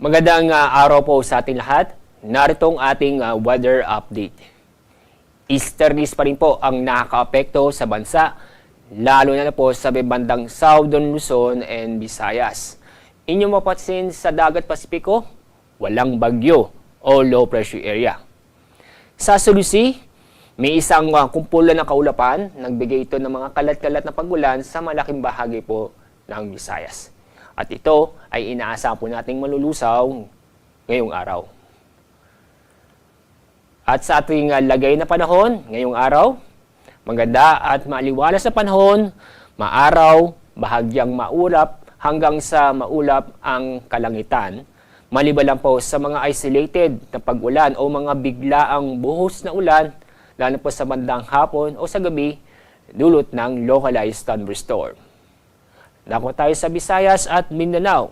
Magandang araw po sa ating lahat. Narito ang ating weather update. Easterlies pa rin po ang nakakaapekto sa bansa, lalo na po sa bandang Southern Luzon and Visayas. Inyong mapapansin sa dagat Pasipiko, walang bagyo o low pressure area. Sa Sulusi, may isang kumpulan ng kaulapan, nagbigay ito ng mga kalat-kalat na pagulan sa malaking bahagi po ng Visayas. At ito ay inaasahan po nating malulusaw ngayong araw. At sa ating lagay na panahon ngayong araw, maganda at maliwalas na panahon, maaraw, bahagyang maulap hanggang sa maulap ang kalangitan. Maliban lang po sa mga isolated na pag-ulan o mga biglaang buhos na ulan, lalo po sa bandang hapon o sa gabi, dulot ng localized thunderstorm. Dako tayo sa Visayas at Mindanao.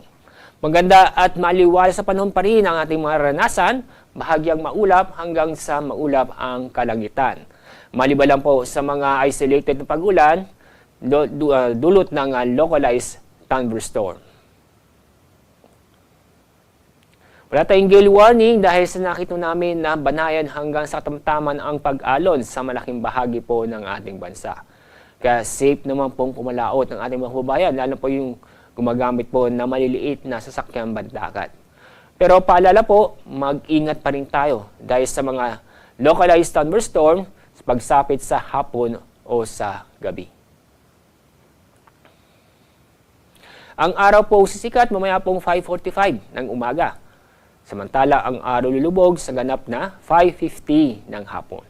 Maganda at maliwalas sa panahon pa rin ang ating mga ranasan, bahagyang maulap hanggang sa maulap ang kalangitan. Maliban lang po sa mga isolated na pag-ulan, dulot ng localized thunderstorm. Wala tayong gale warning dahil sa nakita namin na banayan hanggang sa katamtaman ang pag-alon sa malaking bahagi po ng ating bansa. Kaya safe naman pong pumalaot ng ating mga kababayan, lalo po yung gumagamit po na maliliit na sasakyan bandagat. Pero paalala po, mag-ingat pa rin tayo dahil sa mga localized thunderstorm sa pagsapit sa hapon o sa gabi. Ang araw po sisikat mamaya pong 5:45 ng umaga. Samantala ang araw lulubog sa ganap na 5:50 ng hapon.